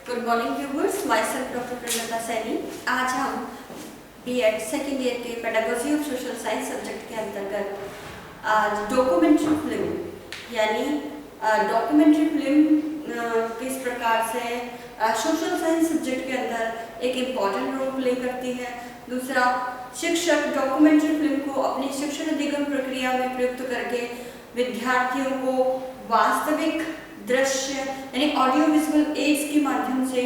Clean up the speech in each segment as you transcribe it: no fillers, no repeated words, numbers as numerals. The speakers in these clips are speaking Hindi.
Good morning viewers, myself doctor Pranata Saini. आज हम बीएड सेकेंड ईयर के pedagogy of social science subject के अंतर्गत आज डॉक्यूमेंट्री फिल्म यानी डॉक्यूमेंट्री फिल्म किस प्रकार से सोशल साइंस सब्जेक्ट के अंदर एक इम्पॉर्टेंट रोल प्ले करती है। दूसरा, शिक्षक डॉक्यूमेंट्री फिल्म को अपनी शिक्षण अधिगम प्रक्रिया में प्रयुक्त करके विद्यार्थियों को वास्तविक दृश्य यानी ऑडियो विजुअल एड्स के माध्यम से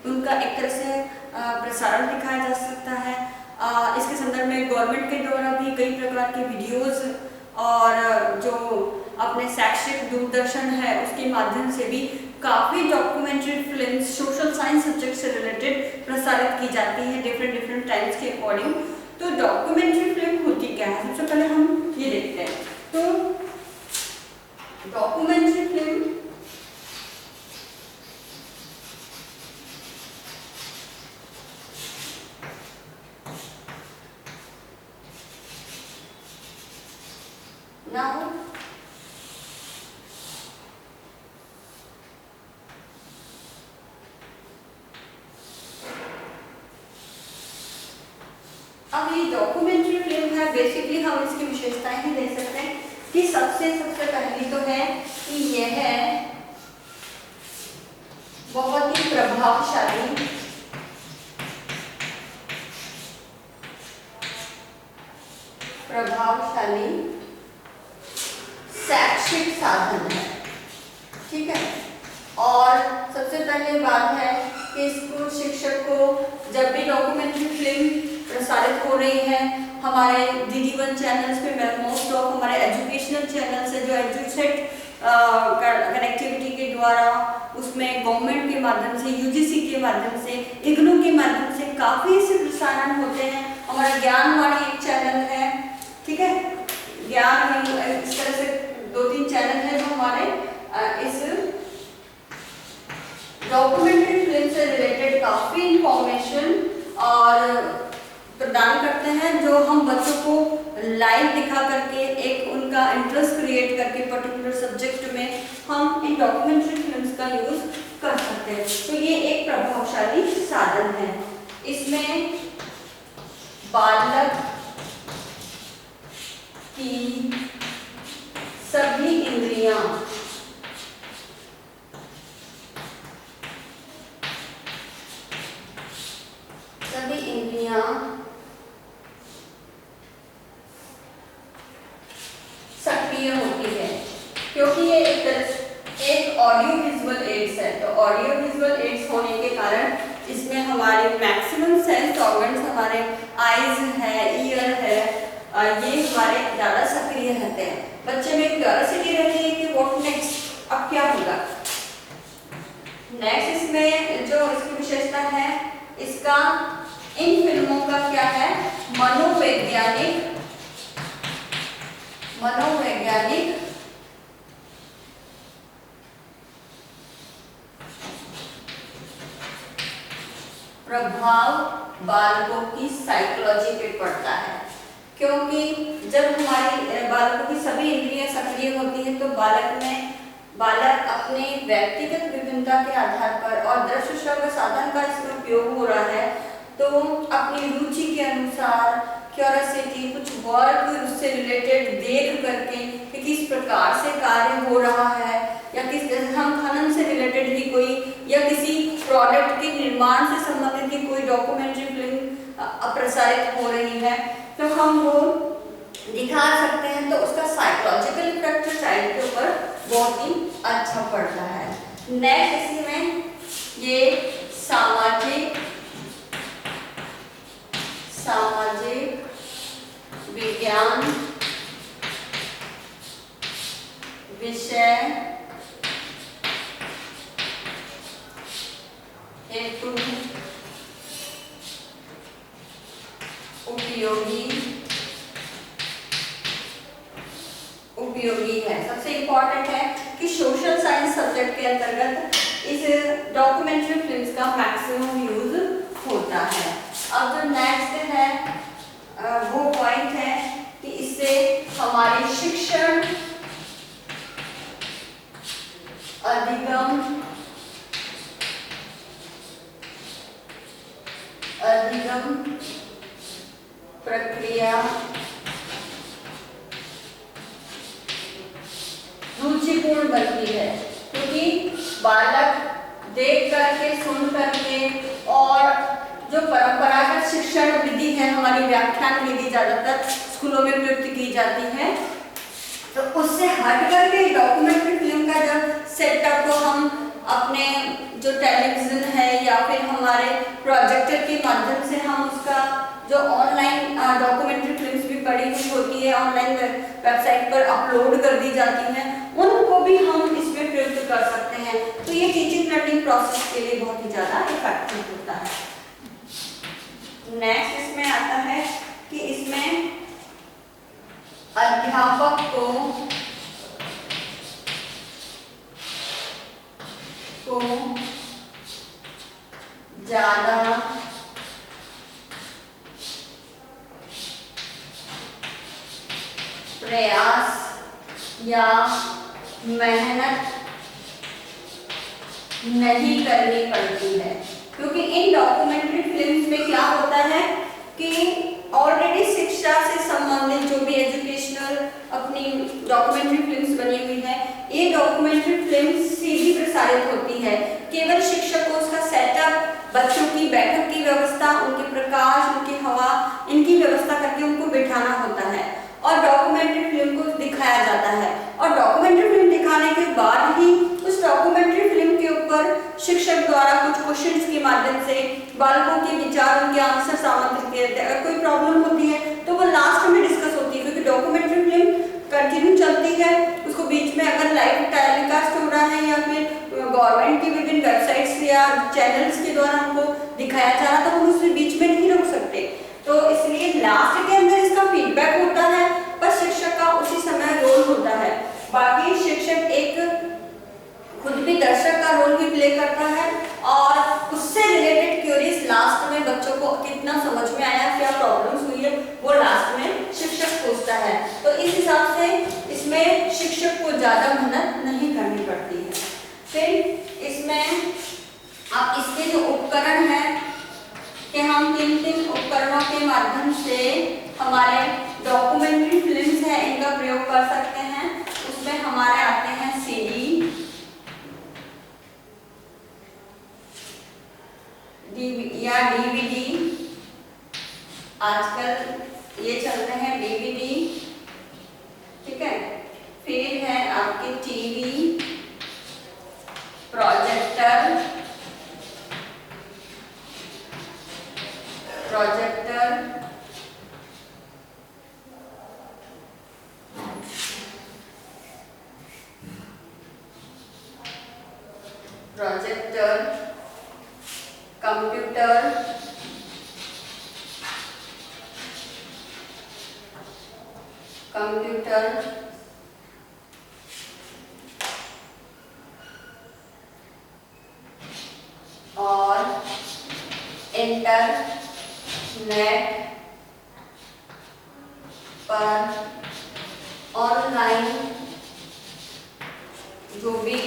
उनका एक तरह से प्रसारण दिखाया जा सकता है। इसके संदर्भ में गवर्नमेंट के द्वारा भी कई प्रकार के वीडियोस और जो अपने शैक्षिक दूरदर्शन है उसके माध्यम से भी काफ़ी documentary film social science subject से रिलेटेड प्रसारित की जाती है डिफरेंट टाइम्स के अकॉर्डिंग। तो डॉक्यूमेंट्री फिल्म होती क्या है, सबसे पहले हम ये देखते हैं। तो डॉक्यूमेंट्री फिल्म now अब ये डॉक्यूमेंट्री फिल्म है, बेसिकली हम इसकी विशेषताएं ही दे सकते हैं कि सबसे पहली तो है कि यह है बहुत ही प्रभावशाली शैक्षिक साधन है। ठीक है, और सबसे पहले बात है कि स्कूल शिक्षक को जब भी डॉक्यूमेंट्री फिल्म प्रसारित हो रही है हमारे DD1 चैनल्स पे, मोस्ट ऑफ हमारे एजुकेशनल चैनल्स है जो एजुसेट कनेक्टिविटी के द्वारा उसमें गवर्नमेंट के माध्यम से, UGC के माध्यम से, IGNOU के माध्यम से काफ़ी से प्रसारण होते हैं। हमारा ज्ञानवाणी एक चैनल है, ठीक है, ज्ञान इस तरह से 2-3 चैनल है जो हमारे इस डॉक्यूमेंट्री फिल्म से रिलेटेड काफ़ी इंफॉर्मेशन और प्रदान करते हैं, जो हम बच्चों को लाइव दिखा करके एक उनका इंटरेस्ट क्रिएट करके पर्टिकुलर सब्जेक्ट में हम इन डॉक्यूमेंट्री फिल्म्स का यूज कर सकते हैं। तो ये एक प्रभावशाली साधन है। इसमें बालक की सभी इंद्रियां सक्रिय होती है, क्योंकि ये एक ऑडियो विजुअल एड्स है। तो ऑडियो विजुअल एड्स होने के कारण इसमें हमारे मैक्सिमम सेंस ऑर्गन्स, हमारे आईज है, ईयर है, ये हमारे ज़्यादा सक्रिय रहते हैं। बच्चे में क्यूरियोसिटी रहती है कि व्हाट नेक्स्ट, अब क्या होगा। नेक्स्ट इसमें जो इसकी विशेषता है, इसका इन फिल्मों का क्या है, मनोवैज्ञानिक प्रभाव बालकों की साइकोलॉजी पे पड़ता है। क्योंकि जब हमारी बालकों की सभी इंद्रियां सक्रिय होती हैं तो बालक अपने व्यक्तिगत विभिन्नता के आधार पर और दृश्य श्रव्य साधन का इसमें उपयोग हो रहा है, तो अपनी रुचि के अनुसार क्यूरियोसिटी, कुछ वर्क उससे रिलेटेड देख करके कि किस प्रकार से कार्य हो रहा है, या किस हम खनन से रिलेटेड ही कोई या किसी प्रोडक्ट के निर्माण से संबंधित ही कोई डॉक्यूमेंट्री फिल्म प्रसारित हो रही है तो हम वो दिखा सकते हैं। तो उसका साइकोलॉजिकल इफेक्ट चाइल्ड के ऊपर बहुत ही अच्छा पड़ता है। नेक्स्ट इसमें ये सामाजिक विज्ञान विषय हेतु उपयोगी है। सबसे इम्पोर्टेंट है कि सोशल साइंस सब्जेक्ट के अंतर्गत इस डॉक्यूमेंट्री फिल्म्स का मैक्सिमम यूज होता है। अब जो नेक्स्ट है वो पॉइंट है कि इससे हमारी शिक्षण अधिगम अधिगम प्रक्रिया रुचिपूर्ण बनती है, क्योंकि बालक देख करके, सुन करके, और जो परंपरागत शिक्षण विधि है हमारी, व्याख्यान विधि ज्यादातर स्कूलों में प्रयुक्त की जाती है, तो उससे हट करके डॉक्यूमेंट्री फिल्म का जब सेटअप को हम अपने जो टेलीविजन है या फिर हमारे प्रोजेक्टर के माध्यम से हम उसका जो ऑनलाइन डॉक्यूमेंट्री फिल्म्स भी पड़ी हुई होती है, ऑनलाइन वेबसाइट पर अपलोड कर दी जाती हैं, उनको भी हम इसमें प्रयुक्त कर सकते हैं। तो ये टीचिंग लर्निंग प्रोसेस के लिए बहुत ही ज़्यादा इफेक्टिव होता है। नेक्स्ट इसमें आता है कि इसमें अध्यापक को ज़्यादा प्रयास या मेहनत नहीं करनी पड़ती है, क्योंकि इन डॉक्यूमेंट्री फिल्म्स में क्या होता है कि ऑलरेडी शिक्षा से संबंधित जो भी एजुकेशनल अपनी डॉक्यूमेंट्री फिल्म्स बनी हुई है, ये डॉक्यूमेंट्री फिल्म्स सीधी प्रसारित होती है। केवल शिक्षक को उसका सेटअप, बच्चों की बैठक की व्यवस्था, उनके प्रकाश, उनकी हवा, इनकी व्यवस्था करके उनको बिठाना होता है और डॉक्यूमेंट्री फिल्म को दिखाया जाता है। और डॉक्यूमेंट्री फिल्म दिखाने के बाद ही उस डॉक्यूमेंट्री फिल्म के ऊपर शिक्षक द्वारा कुछ क्वेश्चंस के माध्यम से बालकों के विचार, उनके आंसर आमंत्रित किए जाते हैं। अगर कोई प्रॉब्लम होती है तो वो लास्ट में डिस्कस होती है, क्योंकि डॉक्यूमेंट्री फिल्म कंटिन्यू चलती है, उसको बीच में अगर लाइव टेलीकास्ट हो रहा है या फिर गवर्नमेंट की विभिन्न वेबसाइट्स या चैनल्स के द्वारा हमको दिखाया जा रहा, तो हम उसके बीच में नहीं रोक सकते। तो इसलिए लास्ट के अंदर इसका फीडबैक होता है, पर शिक्षक का उसी समय रोल होता है। बाकी शिक्षक एक खुद भी दर्शक का रोल भी प्ले करता है और उससे रिलेटेड क्वेरीज लास्ट में बच्चों को कितना समझ में आया, क्या प्रॉब्लम्स हुई है, वो लास्ट में शिक्षक पूछता है। तो इस हिसाब से इसमें शिक्षक को ज्यादा मेहनत नहीं करनी पड़ती है। फिर इसमें अब इसके जो उपकरण है कि हम किन किन उपकरणों के माध्यम से हमारे डॉक्यूमेंट्री फिल्म्स है इनका प्रयोग कर सकते हैं, उसमें हमारे आते हैं सीडी, या डीवीडी, आजकल ये चल रहे हैं डीवीडी, ठीक है। फिर है आपके टीवी, प्रोजेक्टर, कंप्यूटर, और इंटरनेट पर ऑनलाइन जो भी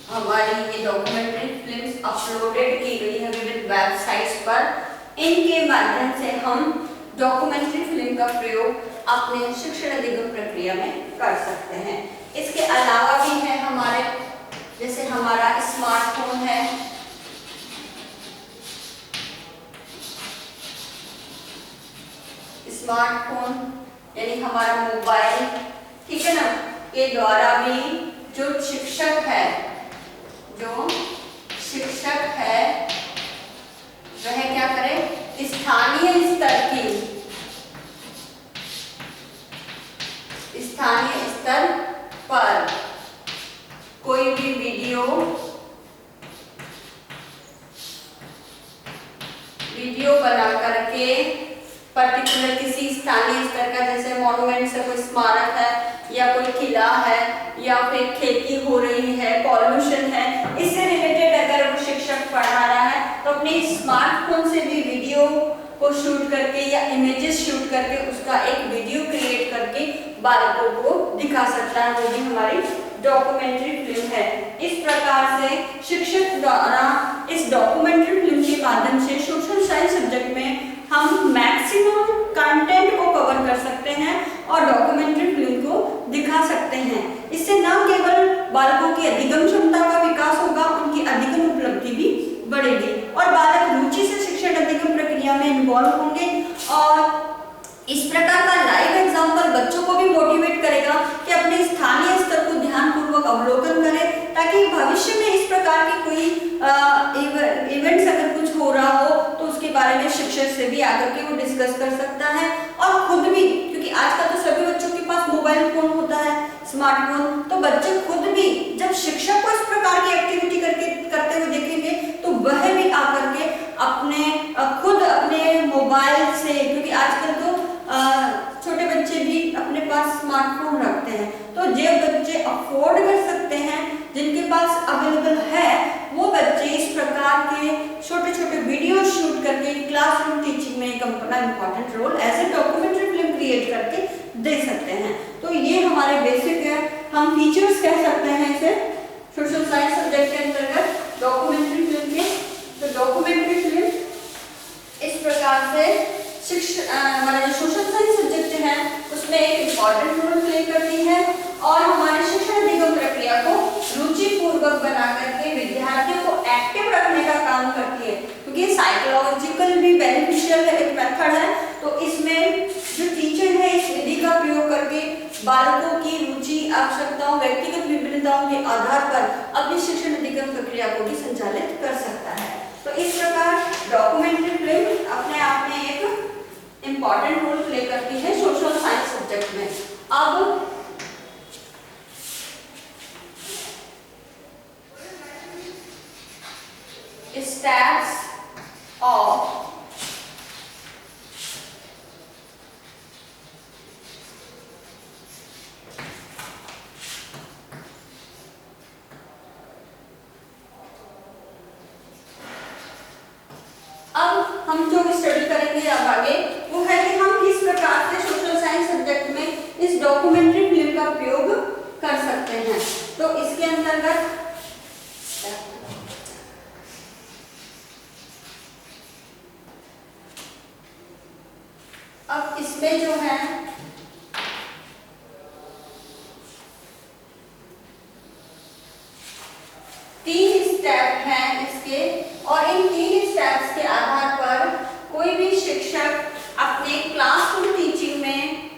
हमारी ये डॉक्यूमेंट्री फिल्म्स अपलोडेड की गई है विभिन्न वेबसाइट्स पर, इनके माध्यम से हम डॉक्यूमेंट्री फिल्म का प्रयोग अपने शिक्षण अधिगम प्रक्रिया में कर सकते हैं। इसके अलावा भी है हमारे, जैसे हमारा स्मार्टफोन है, स्मार्टफोन यानी हमारा मोबाइल, ठीक है ना, के द्वारा भी जो शिक्षक है वह क्या करे, स्थानीय स्तर पर कोई भी वीडियो बना करके पर्टिकुलर किसी स्थानीय स्तर का, जैसे मॉन्यूमेंट से कोई स्मारक है या कोई किला है या फिर खेती हो रही है, पॉल्यूशन है, इससे रिलेटेड अगर वो शिक्षक पढ़ा रहा है तो अपने स्मार्टफोन से भी वीडियो को शूट करके या इमेजेस शूट करके उसका एक वीडियो क्रिएट करके बालकों को दिखा सकता है, वो भी हमारी डॉक्यूमेंट्री फिल्म है। इस प्रकार से शिक्षक द्वारा इस डॉक्यूमेंट्री फिल्म के माध्यम से सोशल साइंस सब्जेक्ट में हम मैक्सिमम कंटेंट को कवर कर सकते हैं और डॉक्यूमेंट्री फिल्म को दिखा सकते हैं। इससे न केवल बालकों की अधिगम क्षमता का विकास होगा, उनकी अधिगम उपलब्धि भी बढ़ेगी और बालक रुचि से शिक्षण अधिगम प्रक्रिया में इन्वॉल्व होंगे। और इस प्रकार का लाइव एग्जाम्पल बच्चों को भी मोटिवेट करेगा कि अपने स्थानीय स्तर को ध्यानपूर्वक अवलोकन करें, ताकि भविष्य में इस प्रकार की कोई इवेंट्स अगर कुछ हो रहा हो तो उसके बारे में शिक्षक से भी आकर के वो डिस्कस कर सकता है। और खुद भी, क्योंकि आजकल तो सभी बच्चों के पास मोबाइल फोन होता है, स्मार्टफोन, तो बच्चे खुद भी जब शिक्षक को इस प्रकार की एक्टिविटी करते हुए देखेंगे तो वह भी आकर के खुद अपने मोबाइल से, क्योंकि आजकल तो छोटे बच्चे भी अपने पास स्मार्टफोन रखते हैं, तो जो बच्चे अफोर्ड कर सकते हैं, जिनके पास अवेलेबल है, वो बच्चे इस प्रकार के छोटे छोटे वीडियो शूट करके क्लासरूम टीचिंग में एक अपना important role as a documentary film create करके दे सकते हैं। तो ये हमारे बेसिक है, हम फीचर्स कह सकते हैं इसे सोशल साइंस सब्जेक्ट के अंतर्गत डॉक्यूमेंट्री फिल्म के। तो डॉक्यूमेंट्री फिल्म इस प्रकार से हमारा जो सोशल साइंस सब्जेक्ट है उसमें एक इम्पॉर्टेंट रोल प्ले करती है और हमारे शिक्षण अधिगम प्रक्रिया को रुचिपूर्वक बना करके विद्यार्थियों को एक्टिव रखने का काम करती है, क्योंकि साइकोलॉजिकल भी बेनिफिशियल एक मेथड है। तो इसमें जो टीचर है इस विधि का प्रयोग करके बालकों की रुचि, आवश्यकताओं, व्यक्तिगत विभिन्नताओं के आधार पर अपनी शिक्षण अधिगम प्रक्रिया को भी संचालित कर सकता है। तो इस प्रकार डॉक्यूमेंट्री फिल्म अपने आप में एक इम्पॉर्टेंट रोल प्ले करती है सोशल साइंस सब्जेक्ट में। अब स्टेप्स ऑफ हम जो स्टडी करेंगे अब आगे वो है कि हम किस प्रकार से सोशल साइंस सब्जेक्ट में इस डॉक्यूमेंट्री फिल्म का उपयोग कर सकते हैं। तो इसके अंतर्गत अब इसमें जो है तीन स्टेप हैं इसके, और इन तीन स्टेप्स के आधार पर कोई भी शिक्षक अपने क्लासरूम टीचिंग में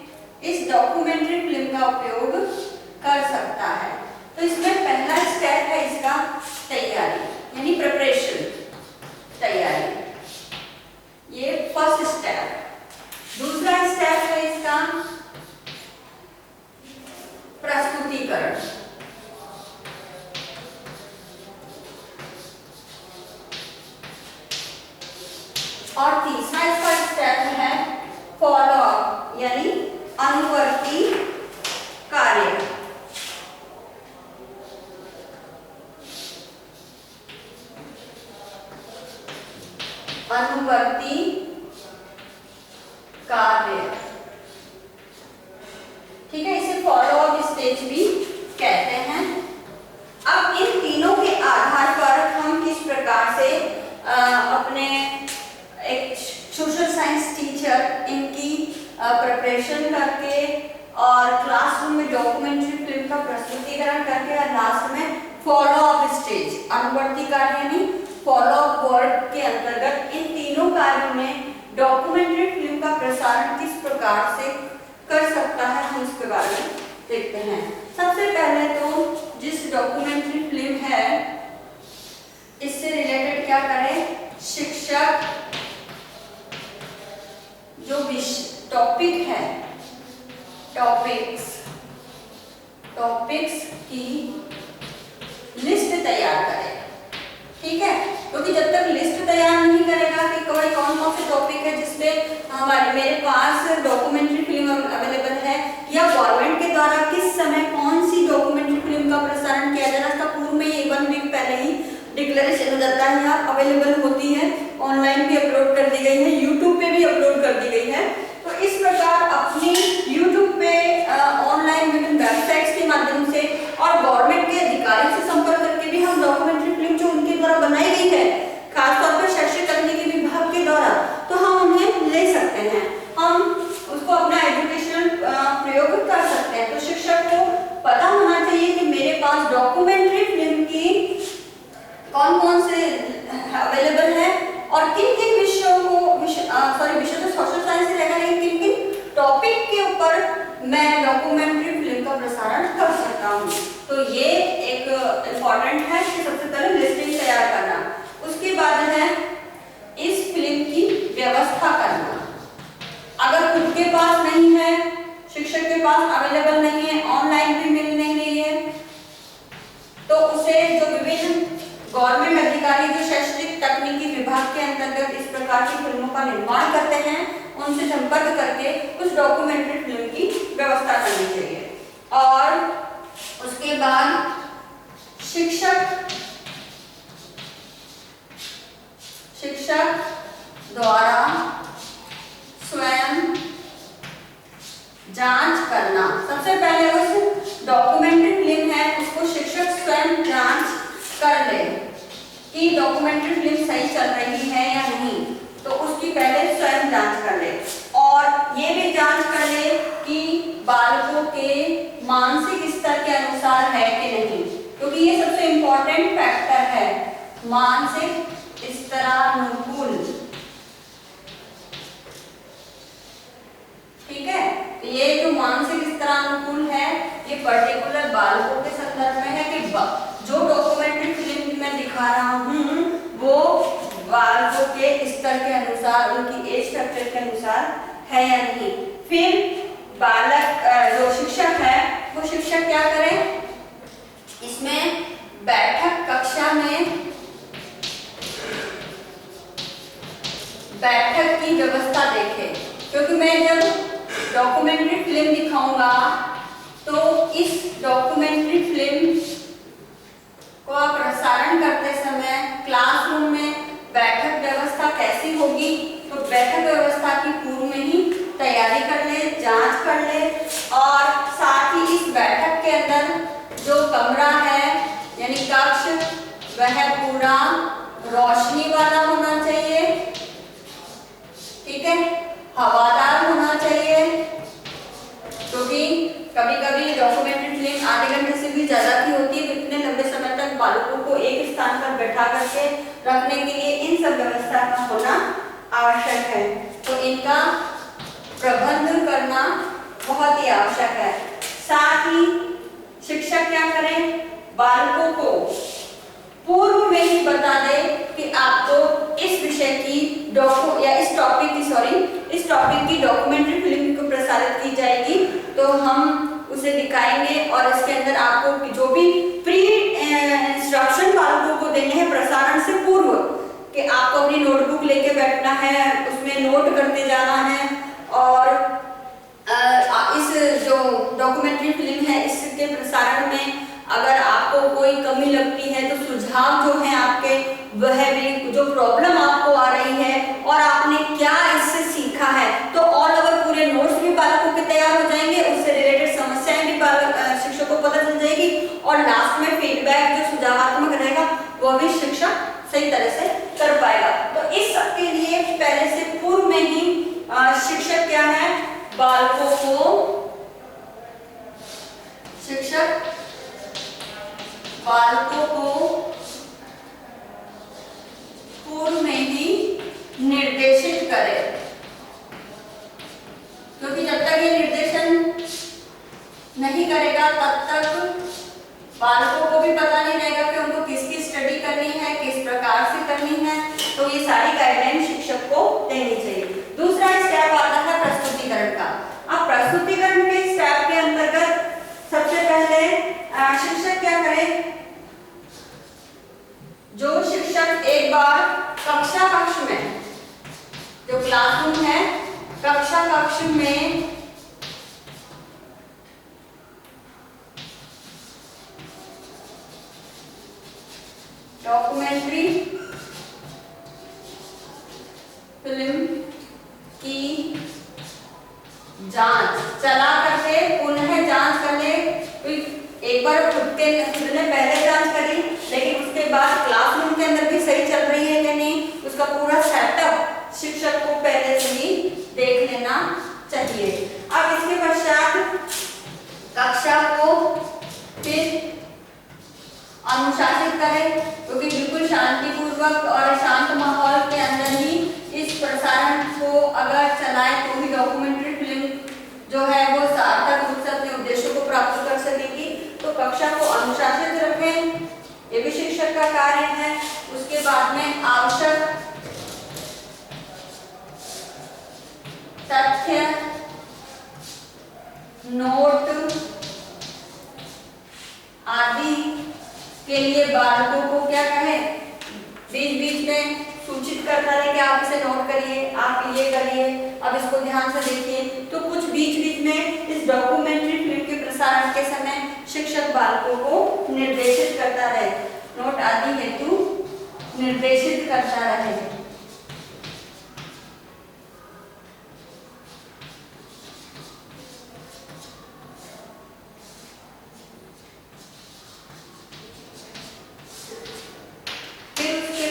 इस डॉक्यूमेंट्री फिल्म का उपयोग कर सकता है। तो इसमें पहला स्टेप है इसका तैयारी, यानी प्रिपरेशन, तैयारी, ये फर्स्ट स्टेप। दूसरा स्टेप है इसका प्रस्तुतिकरण, और तीसरा इसका स्टेप है फॉलो अप, यानी अनुवर्ती कार्य। अनुवर्ती कार्य, ठीक है, इसे फॉलो अप स्टेज भी कहते हैं। अब इन तीनों के आधार पर हम किस प्रकार से अपने एक सोशल साइंस टीचर इनकी प्रिपरेशन करके और क्लासरूम में डॉक्यूमेंट्री फिल्म का प्रस्तुतिकरण करके और लास्ट में फॉलो अप स्टेज, अनुवर्ती कार्य यानी फॉलो अप वर्क के अंतर्गत इन तीनों कार्यों में डॉक्यूमेंट्री फिल्म का प्रसारण किस प्रकार से कर सकता है, हम इसके बारे में देखते हैं। सबसे पहले तो जिस डॉक्यूमेंट्री फिल्म है इससे रिलेटेड क्या करें, शिक्षक जो टॉपिक है, टॉपिक्स की लिस्ट तैयार करें, ठीक है, क्योंकि जब तक लिस्ट तैयार नहीं करेगा कि कौन कौन से टॉपिक है जिसमें मेरे पास डॉक्यूमेंट्री फिल्म अवेलेबल है, या गवर्नमेंट के द्वारा किस समय कौन सी डॉक्यूमेंट्री फिल्म का प्रसारण किया जाना, इसका पूर्व में 1 वीक पहले ही डिक्लेरेशन हो जाता है या अवेलेबल होती है, ऑनलाइन भी अपलोड कर दी गई है, यूट्यूब पे भी अपलोड कर दी गई है। तो इस प्रकार अपनी यूट्यूब पे ऑनलाइन विभिन्न वेबसाइट्स के माध्यम से और गवर्नमेंट के अधिकारियों से संपर्क करके भी हम डॉक्यूमेंट्री फिल्म जो उनके द्वारा बनाई गई है, खासतौर पर शैक्षिक तकनीकी विभाग के द्वारा अवेलेबल है और किन किन विषयों को विषय तो सोशल साइंस ही रहेगा, लेकिन किन किन टॉपिक के ऊपर मैं डॉक्यूमेंट्री फिल्म का प्रसारण कर सकता हूँ। तो ये एक इम्पॉर्टेंट है कि सबसे पहले लिस्टिंग तैयार करना। उसके बाद है इस फिल्म की व्यवस्था करना। अगर खुद के पास नहीं है, शिक्षक के पास अवेलेबल नहीं है, ऑनलाइन भी मिल नहीं रही है, तो उसे जो विभिन्न गवर्नमेंट अधिकारी जो शैक्षणिक तकनीकी विभाग के अंतर्गत इस प्रकार की फिल्मों का निर्माण करते हैं, उनसे संपर्क करके उस डॉक्यूमेंट्री फिल्म की व्यवस्था करनी चाहिए। और उसके बाद शिक्षक द्वारा स्वयं जांच करना। सबसे पहले उस डॉक्यूमेंट्री फिल्म है उसको शिक्षक स्वयं जांच कर ले कि डॉक्यूमेंट्री फिल्म सही चल रही है या नहीं, तो उसकी पहले स्वयं जांच कर ले। और ये भी जांच कर ले कि बालकों के मानसिक स्तर के अनुसार है कि नहीं, क्योंकि ये सबसे इम्पोर्टेंट फैक्टर है, मानसिक स्तरानुकूल। ठीक है, ये जो मानसिक स्तरानुकूल है ये पर्टिकुलर बालकों के संदर्भ में है कि जो डॉक्यूमेंट्री फिल्म मैं दिखा रहा हूँ वो बालकों के स्तर के अनुसार, उनकी एज स्ट्रक्चर के अनुसार है या नहीं। फिर बालक जो शिक्षक है वो शिक्षक क्या करे, इसमें बैठक कक्षा में बैठक की व्यवस्था देखे, क्योंकि मैं जब डॉक्यूमेंट्री फिल्म दिखाऊंगा तो इस डॉक्यूमेंट्री फिल्म को प्रसारण करते समय क्लासरूम में बैठक व्यवस्था कैसी होगी, तो बैठक व्यवस्था की पूर्व में ही तैयारी कर ले, जांच कर ले। और साथ ही इस बैठक के अंदर जो कमरा है यानी कक्ष, वह पूरा रोशनी वाला होना चाहिए, ठीक है, हवादार होना चाहिए, क्योंकि कभी कभी डॉक्यूमेंट्री फिल्म आधे घंटे से भी ज्यादा की होती है, तो इतने लंबे समय तक बालकों को एक स्थान पर बैठा करके रखने के लिए इन सब व्यवस्था का होना आवश्यक है। तो इनका प्रबंधन करना बहुत ही आवश्यक है। साथ ही शिक्षक क्या करें, बालकों को पूर्व में ही बता दे कि आपको इस विषय की इस टॉपिक की डॉक्यूमेंट्री फिल्म को प्रसारित की जाएगी, तो हम उसे दिखाएंगे और इसके अंदर आपको जो भी प्री इंस्ट्रक्शन बालकों को देने हैं प्रसारण से पूर्व, कि आपको अपनी नोटबुक लेके बैठना है, उसमें नोट करते जाना है। और इस जो डॉक्यूमेंट्री फिल्म है इसके प्रसारण में अगर आपको कोई कमी लगती है तो सुझाव जो है आपके, वह भी जो प्रॉब्लम आपको आ रही है और आपने क्या इससे सीखा है, तो ऑल ओवर पूरे नोट्स भी बालकों के तैयार हो जाएंगे, उससे रिलेटेड समस्याएं भी शिक्षक को पता चल जाएगी और लास्ट में फीडबैक जो सुझावात्मक रहेगा वह भी शिक्षक सही तरह से कर पाएगा। तो इस सब के लिए पहले से पूर्व में ही शिक्षक क्या है, बालकों को पूर्व में ही निर्देशित करे, क्योंकि जब तक ये निर्देशन नहीं करेगा तब तक बालकों को भी पता नहीं रहेगा कि उनको किसकी स्टडी करनी है, किस प्रकार से करनी है। तो ये सारी गाइडलाइन शिक्षक को देनी चाहिए। दूसरा स्टेप आता है प्रस्तुतिकरण का। अब प्रस्तुतिकरण के स्टेप के अंतर्गत सबसे पहले शिक्षक क्या करे, जो शिक्षक एक बार कक्षा कक्ष में, जो क्लासरूम है, कक्षा कक्ष में डॉक्यूमेंट्री फिल्म की जांच चला करके पुनः जांच कर ले। एक बार खुद ने पहले जांच करी, लेकिन उसके बाद क्लासरूम के अंदर भी सही चल रही है कि नहीं, उसका पूरा सेटअप शिक्षक को पहले से ही देख लेना चाहिए। अब इसके पश्चात कक्षा को फिर अनुशासित करें, क्योंकि बिल्कुल शांतिपूर्वक शांतिपूर्वक और शांत माहौल के अंदर ही इस प्रसारण को अगर चलाएं तो ही डॉक्यूमेंट्री फिल्म जो है वो सार्थक रूप से अपने उद्देश्यों को प्राप्त कर सकेगी। तो कक्षा को अनुशासित रखें, ये भी शिक्षक का कार्य है। उसके बाद में आवश्यक तथ्य नोट आदि के लिए बालकों को क्या कहें, बीच बीच में सूचित करता रहे कि आप इसे नोट करिए, आप ये करिए, अब इसको ध्यान से देखिए। तो कुछ बीच बीच में इस डॉक्यूमेंट्री फिल्म के प्रसारण के समय शिक्षक बालकों को निर्देशित करता रहे, नोट आदि हेतु निर्देशित करता रहे।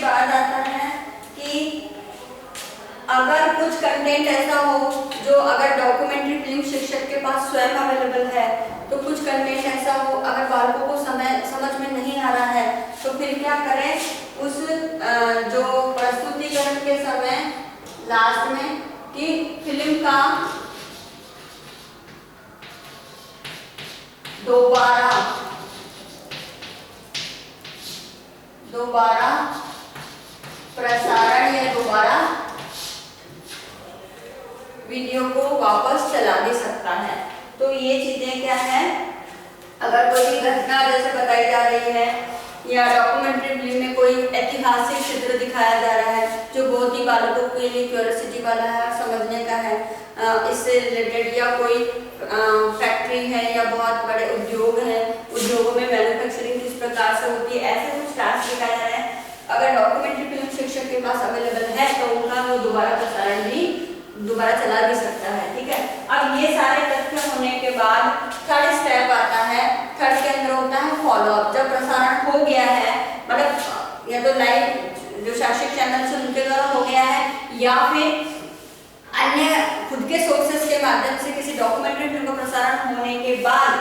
बाद आता है कि अगर कुछ कंटेंट ऐसा हो जो अगर डॉक्यूमेंट्री फिल्म शिक्षक के पास स्वयं अवेलेबल है, तो कुछ कंटेंट ऐसा हो अगर बालकों को समझ में नहीं आ रहा है, तो फिर क्या करें, उस जो प्रस्तुतिकरण के समय लास्ट में कि फिल्म का दोबारा प्रसारण या दोबारा वीडियो को वापस चला भी सकता है। तो ये चीजें क्या है, अगर कोई भी घटना जैसे बताई जा रही है या डॉक्यूमेंट्री फिल्म में कोई ऐतिहासिक चित्र दिखाया जा रहा है जो बहुत ही बालकों के लिए क्यूरियोसिटी वाला है, समझने का है, इससे रिलेटेड, या कोई फैक्ट्री है या बहुत बड़े उद्योग है, उद्योगों में मैन्युफैक्चरिंग किस प्रकार से होती है, ऐसे कुछ टास्क दिखाया जा रहा है। अगर डॉक्यूमेंट्री फिल्म शिक्षक के पास अवेलेबल है तो उनका वो दोबारा प्रसारण भी दोबारा चला भी सकता है। ठीक है, अब ये सारे तथ्य होने के बाद थर्ड स्टेप आता है। थर्ड के अंदर होता है फॉलो अप। जब प्रसारण हो गया है, मतलब या तो लाइव जो शैक्षिक चैनल से उनके द्वारा हो गया है या फिर अन्य खुद के सोर्सेस के माध्यम से किसी डॉक्यूमेंट्री फिल्म का प्रसारण होने के बाद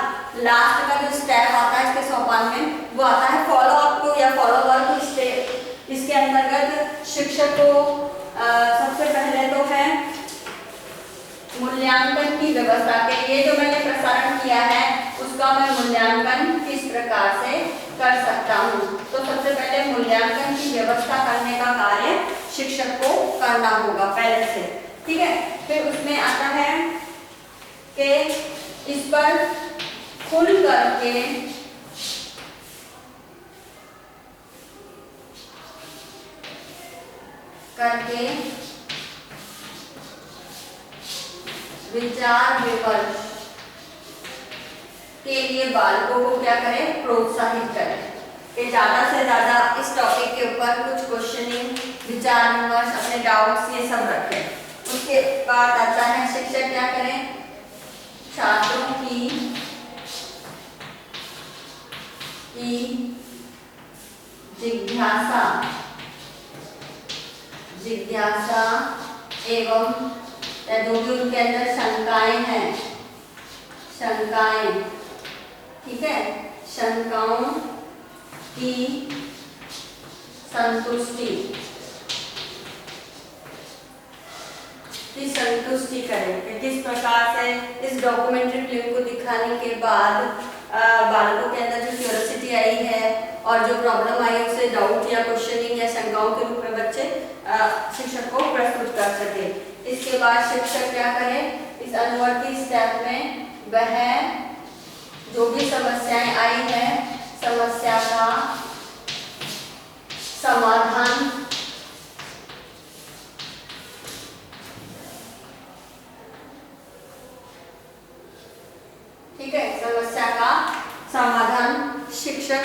लास्ट का जो स्टेप आता है इसके सोपान में, वो आता है फॉलो अप को या फॉलो वर्क स्टेप। इसके अंतर्गत शिक्षक को सबसे पहले तो है मूल्यांकन की व्यवस्था के लिए, जो मैंने प्रसारण किया है उसका मैं मूल्यांकन किस प्रकार से कर सकता हूँ। तो सबसे पहले मूल्यांकन की व्यवस्था करने का कार्य शिक्षक को करना होगा पहले से। ठीक है, फिर उसमें आता है कि इस पर खुल करके विचार विमर्श के लिए बालकों को क्या करें, प्रोत्साहित करें कि ज्यादा से ज्यादा इस टॉपिक के ऊपर कुछ क्वेश्चनिंग, विचार विमर्श, अपने डाउट्स ये सब रखें। उसके बाद आता है शिक्षक क्या करें, छात्रों की जिज्ञासा एवं जो भी उनके अंदर शंकाएं हैं, ठीक है, शंकाओं की संतुष्टि करें कि किस प्रकार से इस डॉक्यूमेंट्री फिल्म को दिखाने के बाद बालकों के अंदर जो क्यूरियोसिटी आई है और जो प्रॉब्लम आई है उसे डाउट या क्वेश्चनिंग या शंकाओं के रूप में बच्चे शिक्षक को प्रस्तुत कर सके। इसके बाद शिक्षक क्या करे, इस अनुवर्ती स्टेप में वह जो भी समस्याएं आई है समस्या का समाधान ठीक है, समस्या का समाधान शिक्षक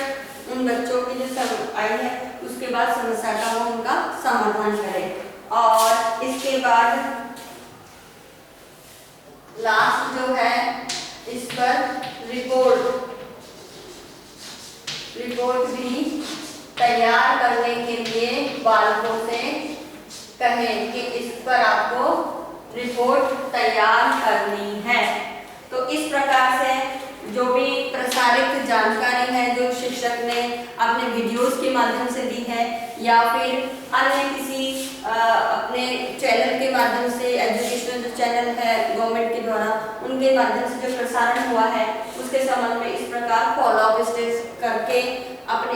उन बच्चों की जो आई है उसके बाद समस्या का वो उनका समाधान करे। और इसके बाद लास्ट जो है इस पर रिपोर्ट भी तैयार करने के लिए बालकों से कहें कि इस पर आपको रिपोर्ट तैयार करनी है। तो इस प्रकार से जो भी प्रसारित जानकारी है जो शिक्षक ने अपने वीडियोस के माध्यम से दी है या फिर अन्य किसी अपने चैनल के माध्यम से, एजुकेशनल जो चैनल है गवर्नमेंट के द्वारा उनके माध्यम से जो प्रसारण हुआ है उसके संबंध में इस प्रकार फॉलो अप स्टेज करके अपने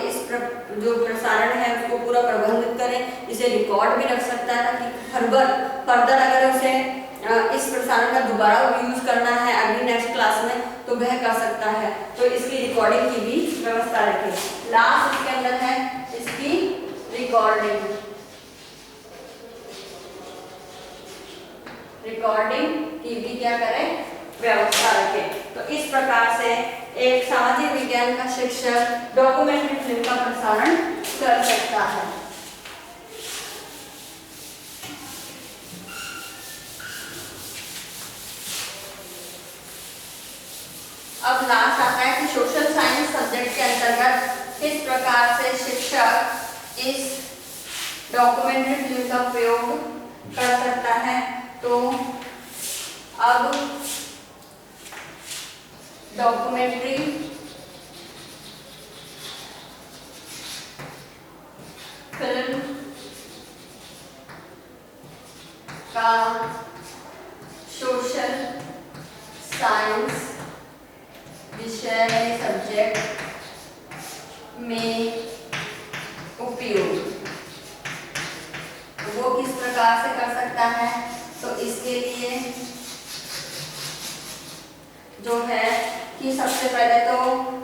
जो प्रसारण है उसको पूरा प्रबंधित करें। इसे रिकॉर्ड भी रख सकता है ताकि फर्दर अगर उसे इस प्रसारण का दोबारा यूज करना है अगली नेक्स्ट क्लास में तो वह कर सकता है। तो इसकी रिकॉर्डिंग की भी व्यवस्था रखें। लास्ट इसके अंदर है इसकी रिकॉर्डिंग की भी क्या करें, व्यवस्था रखें। तो इस प्रकार से एक सामाजिक विज्ञान का शिक्षक डॉक्यूमेंट्री फिल्म का प्रसारण कर सकता है। अब लास्ट आता है कि सोशल साइंस सब्जेक्ट के अंतर्गत किस प्रकार से शिक्षक इस डॉक्यूमेंट्री फिल्म का प्रयोग कर सकता है। तो अब डॉक्यूमेंट्री फिल्म का सोशल साइंस विषय सब्जेक्ट में उपयोग वो किस प्रकार से कर सकता है। तो इसके लिए जो है कि सबसे पहले तो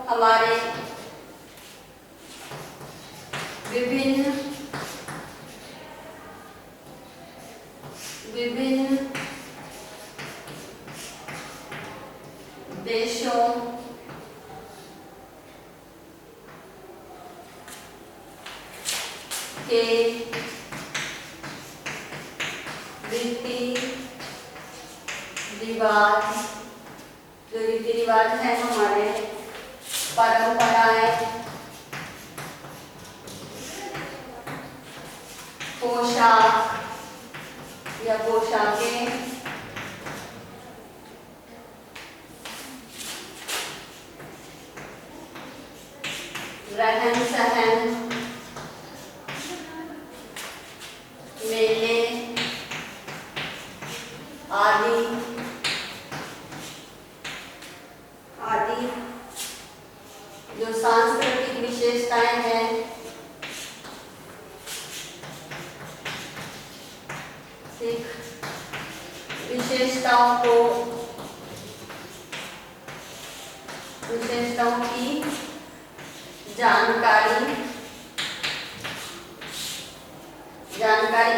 हमारे विभिन्न देशों के रीति रिवाज है, हमारे परंपराएं, पोशाक या पोशाकें, रहन सहन, मेले आदि जो सांस्कृतिक विशेषताएं हैं विशेषताओं की जानकारी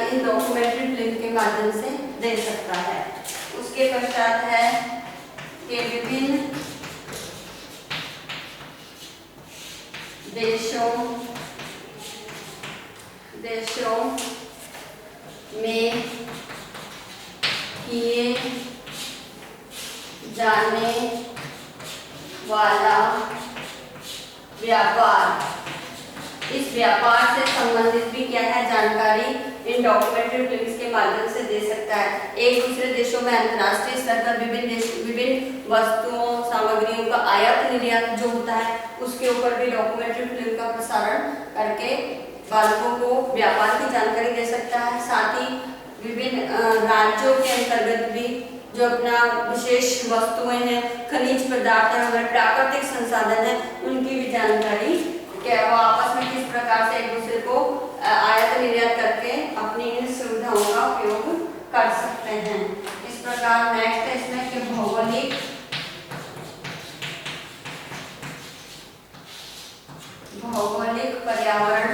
इन डॉक्यूमेंट्री फिल्म के माध्यम से दे सकता है। उसके पश्चात है कि विभिन्न देशों में किए जाने वाला व्यापार, इस व्यापार से संबंधित भी क्या है जानकारी इन डॉक्यूमेंट्री फिल्म्स के माध्यम से दे सकता है। एक दूसरे देशों में अंतर्राष्ट्रीय स्तर पर विभिन्न वस्तुओं सामग्रियों का आयात निर्यात जो होता है उसके ऊपर भी डॉक्यूमेंट्री फिल्म का प्रसारण करके बालकों को व्यापार की जानकारी दे सकता है। साथ ही विभिन्न राज्यों के अंतर्गत भी जो अपना विशेष वस्तुएं हैं, खनिज पदार्थ है, हमारे प्राकृतिक संसाधन है, उनकी भी जानकारी क्या वो आपस में किस प्रकार से एक दूसरे को आयात निर्यात करके अपनी इन सुविधाओं का उपयोग कर सकते हैं। इस प्रकार नेक्स्ट है इसमें कि भौगोलिक पर्यावरण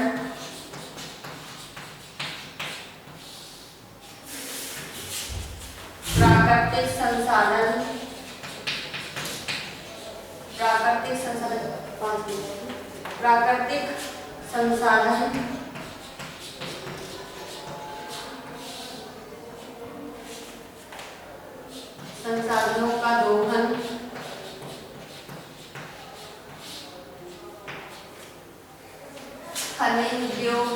प्राकृतिक संसाधन संसाधनों का दोहन, खनिज उद्योग,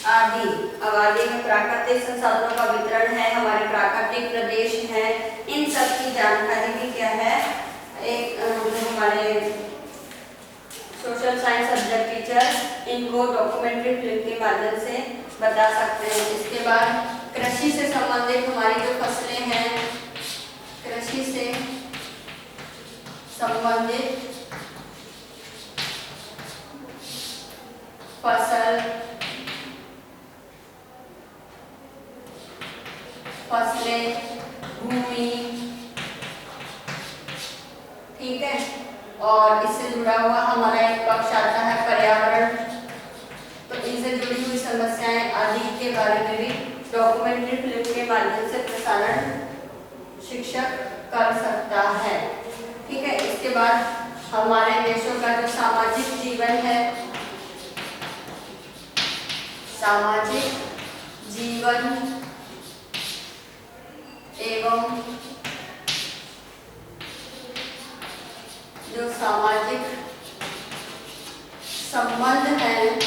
आदि आबादी में प्राकृतिक संसाधनों का वितरण है, हमारे प्राकृतिक प्रदेश हैं, इन सब की जानकारी भी क्या है एक हमारे सोशल साइंस सब्जेक्ट टीचर इनको डॉक्यूमेंट्री फिल्म के माध्यम से बता सकते हैं। इसके बाद कृषि से संबंधित हमारी जो फसलें हैं, कृषि से संबंधित फसल, फसलें, भूमि, ठीक है, और इससे जुड़ा हुआ हमारा एक पक्ष आता है पर्यावरण। तो इनसे जुड़ी हुई समस्याएं आदि के बारे में भी डॉक्यूमेंट्री फिल्म के माध्यम से प्रसारण शिक्षक कर सकता है, ठीक है। इसके बाद हमारे देशों का जो सामाजिक जीवन है, सामाजिक जीवन एवं जो सामाजिक संबंध है,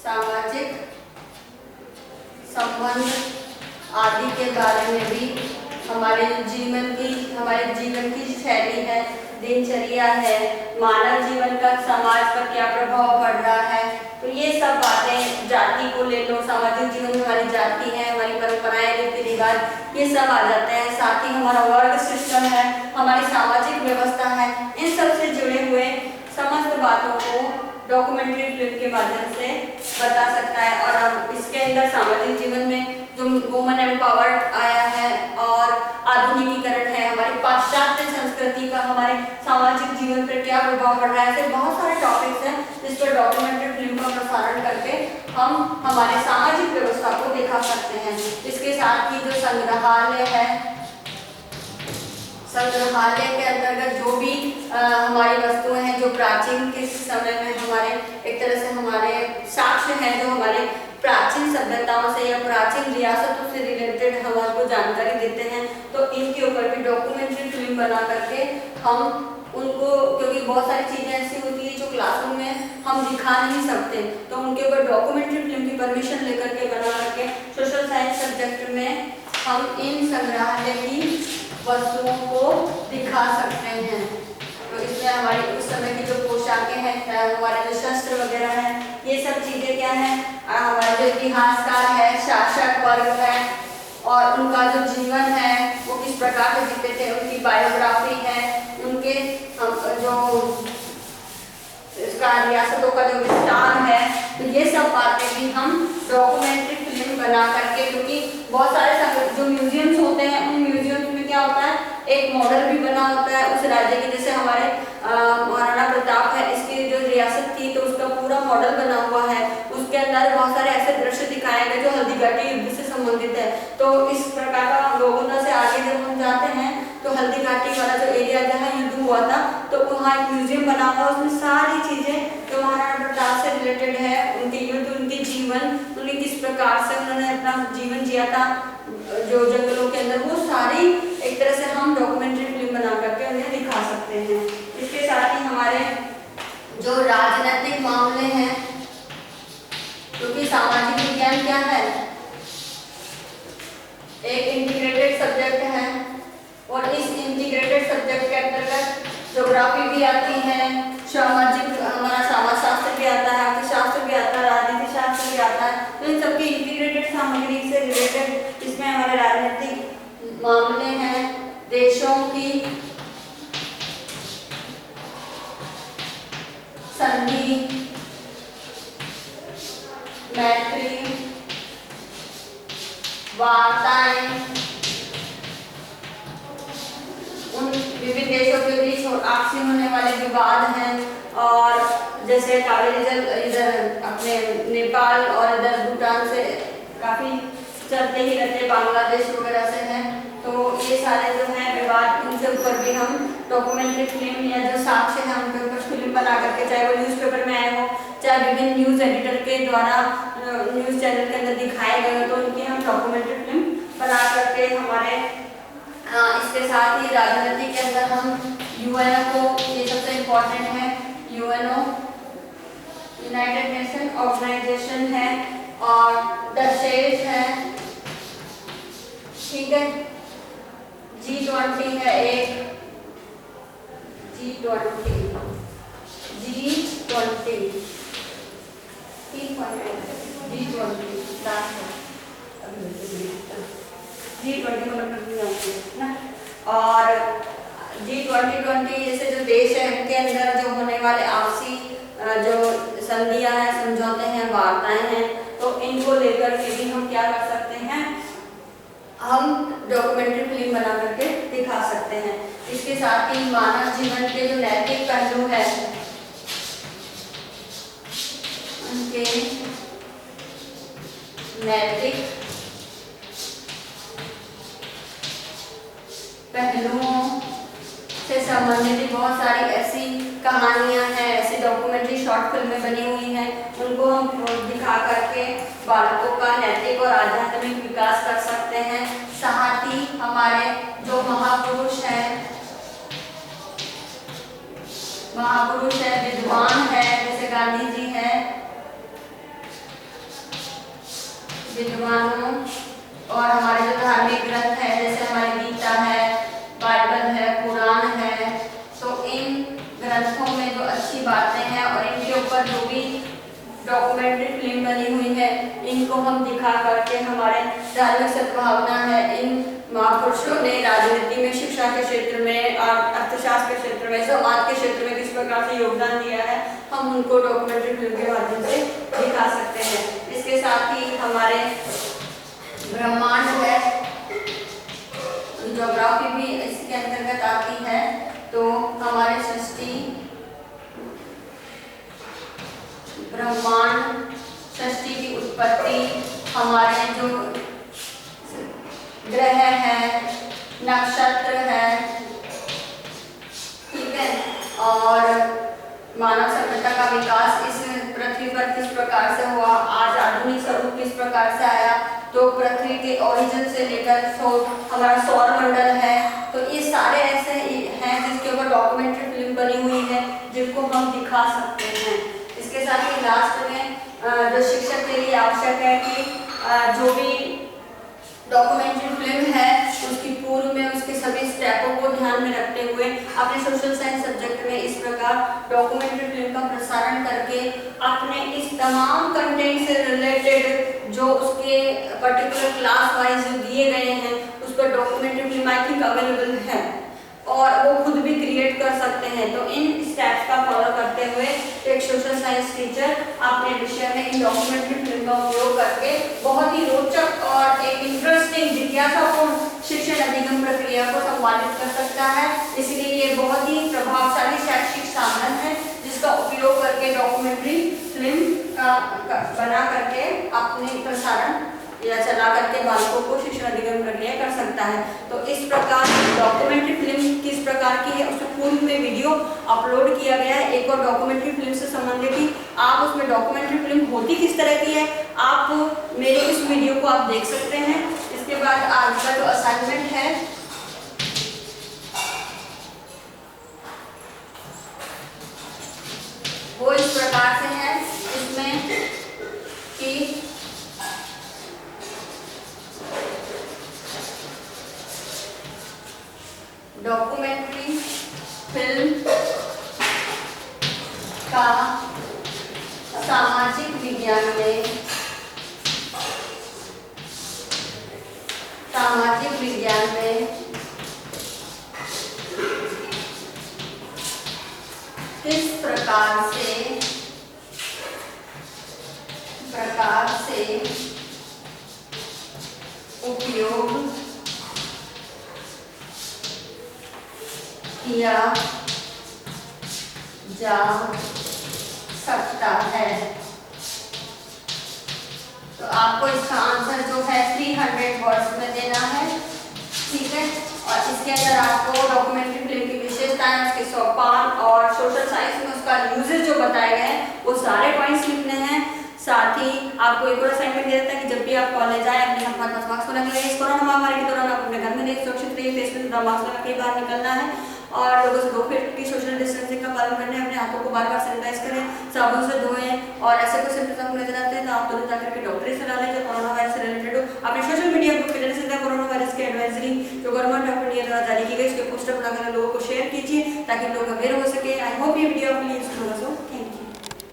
सामाजिक संबंध आदि के बारे में भी हमारे जीवन की शैली है, दिनचर्या है, मानव जीवन का समाज पर क्या प्रभाव पड़ रहा है, तो ये सब बातें, जाति को ले लो, सामाजिक जीवन में हमारी जाति है, हमारी परंपराएं, रीति रिवाज, ये सब आ जाते हैं। साथ ही हमारा वर्ग सिस्टम है, हमारी सामाजिक व्यवस्था है, इन सब से जुड़े हुए समस्त बातों को डॉक्यूमेंट्री फिल्म के माध्यम से बता सकता है। और अब इसके अंदर सामाजिक जीवन में जो वुमन एम्पावर्ड आया है और आधुनिकीकरण है, हमारी पाश्चात्य संस्कृति का हमारे सामाजिक जीवन पर क्या प्रभाव पड़ रहा है, ऐसे बहुत सारे टॉपिक्स हैं जिस पर डॉक्यूमेंट्री फिल्म का प्रसारण करके हम हमारे सामाजिक व्यवस्था को दिखा सकते हैं। इसके साथ ही जो संग्रहालय है, संग्रहालय के अंतर्गत जो भी हमारी वस्तुएं हैं जो प्राचीन के समय में हमारे एक तरह से हमारे साक्ष्य हैं, जो हमारे प्राचीन सभ्यताओं से या प्राचीन रियासतों से रिलेटेड हमारे को जानकारी देते हैं, तो इनके ऊपर भी डॉक्यूमेंट्री फिल्म बना करके हम उनको, क्योंकि बहुत सारी चीज़ें ऐसी होती है जो क्लासरूम में हम दिखा नहीं सकते, तो उनके ऊपर डॉक्यूमेंट्री फिल्म की परमिशन लेकर के बना करके सोशल साइंस सब्जेक्ट में हम इन संग्रहालय की वस्तुओं को दिखा सकते हैं। तो इसमें हमारी उस समय की जो पोशाकें हैं, हमारे जो शस्त्र वगैरह हैं, ये सब चीज़ें क्या हैं, हमारे जो इतिहासकार है, शासक वर्ग है और उनका जो जीवन है वो किस प्रकार से जीते थे, उनकी बायोग्राफी है, उनके जो इसका रियासतों का जो विस्तार है, तो ये सब बातें भी हम डॉक्यूमेंट्री फिल्म बना करके, क्योंकि बहुत सारे जो म्यूजियम्स होते हैं उन म्यूजियम्स में क्या होता है, एक मॉडल भी बना होता है उस राज्य के, जैसे हमारे महाराणा प्रताप है, इसकी जो रियासत थी तो उसका पूरा मॉडल बना हुआ है, उसके अंदर बहुत सारे ऐसे दृश्य दिखाए गए जो हल्दीघाटी युद्ध से संबंधित है। तो इस प्रकार का लोगों से आगे जब हम जाते हैं तो हल्दीघाटी वाला जो एरिया जहाँ युद्ध हुआ था, तो वहाँ एक म्यूजियम बना हुआ, उसमें सारी चीजें जो महाराणा प्रताप से रिलेटेड है, उनके युद्ध, उनके जीवन, उन्हें किस प्रकार से उन्होंने अपना जीवन जिया था जो जंगलों के अंदर, वो सारी एक तरह से हम डॉक्यूमेंट्री फिल्म बना करके उन्हें दिखा सकते हैं। इसके साथ ही हमारे जो राजनीतिक मामले हैं, क्योंकि सामाजिक विज्ञान क्या है, एक इंटीग्रेटेड सब्जेक्ट है और इस इंटीग्रेटेड सब्जेक्ट के अंतर्गत ज्योग्राफी भी आती है, सामाजिक हमारा समाज शास्त्र भी आता है, अर्थशास्त्र भी आता है, राजनीति शास्त्र भी आता है। तो इन सबकी इंटीग्रेटेड सामग्री से रिलेटेड इसमें हमारे राजनीतिक मामले हैं, देशों की संधि, मैत्री, वार्ताएं, उन विभिन्न देशों के बीच आपसी होने वाले विवाद हैं, और जैसे कावेरी जल इधर अपने नेपाल और इधर भूटान से काफी चलते ही रहते, बांग्लादेश वगैरह से हैं, तो ये सारे जो हैं विवाद, इनके ऊपर भी हम डॉक्यूमेंट्री फिल्म या जो साक्ष्य है उनके ऊपर फिल्म बना करके, चाहे वो न्यूज़पेपर में आए हो, चाहे विभिन्न न्यूज़ एडिटर के द्वारा न्यूज़ चैनल के अंदर दिखाए गए हो, तो उनकी हम डॉक्यूमेंट्री फिल्म बना करके हमारे इसके साथ ही राजनीति के अंदर हम यूएनओ को, ये सबसे इम्पोर्टेंट है, यूएनओ यूनाइटेड नेशन ऑर्गेनाइजेशन है और द शेज है, ठीक है। G20 है एक, G20 G20 को मतलब नहीं आती है ना। और G20 जैसे जो देश है उनके अंदर जो होने वाले आपसी जो संधियां हैं, समझौते हैं, वार्ताएं हैं, तो इनको लेकर के भी हम क्या कर सकते हैं, हम डॉक्यूमेंट्री फिल्म बना करके दिखा सकते हैं। इसके साथ ही मानव जीवन के जो नैतिक पहलू है उनके नैतिक पहलुओं से संबंधित बहुत सारी ऐसी कहानियां हैं, ऐसी डॉक्यूमेंट्री शॉर्ट फिल्में बनी हुई हैं, उनको हम दिखा करके बालकों का नैतिक और आध्यात्मिक विकास कर सकते हैं। साथ ही हमारे जो महापुरुष है, विद्वान है, जैसे गांधी जी है, विद्वानों और हमारे जो धार्मिक ग्रंथ है जैसे हमारी गीता है, बाइबल है, कुरान है, तो इन ग्रंथों में जो अच्छी बातें हैं और इनके ऊपर जो भी डॉक्यूमेंट्री फिल्म बनी हुई है, इनको हम दिखा करके हमारे धार्मिक सद्भावना है, इन महापुरुषों ने राजनीति में, शिक्षा के क्षेत्र में, अर्थशास्त्र के क्षेत्र में, समाज के क्षेत्र में किस प्रकार से योगदान दिया है, हम उनको डॉक्यूमेंट्री फिल्म के माध्यम से दिखा सकते हैं। इसके साथ ही हमारे ब्रह्मांड है, ज्योग्राफी भी इसके अंतर्गत आती है, तो हमारे सृष्टि, ब्रह्मांड, सृष्टि की उत्पत्ति, हमारे जो ग्रह है, नक्षत्र है, ठीक है, और मानव सभ्यता का विकास इस पृथ्वी पर किस प्रकार से हुआ, आज आधुनिक स्वरूप किस प्रकार से आया, तो पृथ्वी के ओरिजिन से लेकर हमारा सौर मंडल है, तो ये सारे ऐसे हैं जिसके ऊपर डॉक्यूमेंट्री फिल्म बनी हुई है, जिनको हम दिखा सकते हैं। इसके साथ ही लास्ट में जो शिक्षक के लिए आवश्यक है कि जो भी डॉक्यूमेंट्री फिल्म है उसकी पूर्व में उसके सभी स्टेपों को ध्यान में रखते हुए अपने सोशल साइंस सब्जेक्ट में इस प्रकार डॉक्यूमेंट्री फिल्म का प्रसारण करके अपने इस तमाम कंटेंट से रिलेटेड जो उसके पर्टिकुलर क्लास वाइज दिए गए हैं उस पर documentary film I think available है और वो खुद भी क्रिएट कर सकते हैं। तो इन स्टेप्स का फॉलो करते हुए एक सोशल साइंस टीचर अपने विषय में इन डॉक्यूमेंट्री फिल्म का उपयोग करके बहुत ही रोचक और एक इंटरेस्टिंग जिज्ञासापूर्ण शिक्षण अधिगम प्रक्रिया को संपादित कर सकता है। इसलिए ये बहुत ही प्रभावशाली शैक्षिक साधन है जिसका उपयोग करके डॉक्यूमेंट्री फिल्म बना करके अपने प्रसारण या चला करके बालकों को शिक्षण अधिगम प्रक्रिया कर सकता है। तो इस प्रकार डॉक्यूमेंट्री फिल्म किस प्रकार की है उसको पूर्व में वीडियो अपलोड किया गया है। एक और डॉक्यूमेंट्री फिल्म से संबंधित ही आप उसमें डॉक्यूमेंट्री फिल्म होती किस तरह की है आप मेरे इस वीडियो को आप देख सकते हैं। इसके बाद आज का जो असाइनमेंट है वो इस प्रकार से है, इसमें कि डॉक्यूमेंट्री फिल्म का सामाजिक विज्ञान में किस प्रकार से उपयोग किया जा सकता है। तो आपको इसका आंसर जो है 300 वर्ड्स में देना है, ठीक है। और इसके अंदर आपको डॉक्यूमेंट्री फिल्म की विशेषताएं, उसके सोपान और सोशल साइंस में उसका यूजेस जो बताए गए हैं वो सारे पॉइंट्स लिखने हैं। साथ ही आपको एक और असाइनमेंट दे देता है कि जब भी आप कॉलेज आए अपने हाथ में मास्क लगा के इस कोरोना महामारी के दौरान आप अपने घर में रहिए, सुरक्षित रहिए, फेस पे मास्क लगा के बाहर निकलना है और लोगों से 2 फीट की सोशल डिस्टेंसिंग का पालन करना है। अपने हाथों को बार बार सैनिटाइज करें, साबुन से धोएं और ऐसे कोई सिम्टम्स आपको नजर आते हैं तो आप तुरंत जाकर के डॉक्टर से सलाह लें जो कोरोना वायरस से रिलेटेड हो। अपने सोशल मीडिया ग्रुप पे जैसे कोरोना वायरस के एडवाइजरी जो गवर्नमेंट ऑफ इंडिया द्वारा जारी की गई उसके पोस्टर बनाकर लोगों को शेयर कीजिए ताकि लोग अवेयर हो सके। आई होप ये वीडियो आपके लिए यूजफुल हो।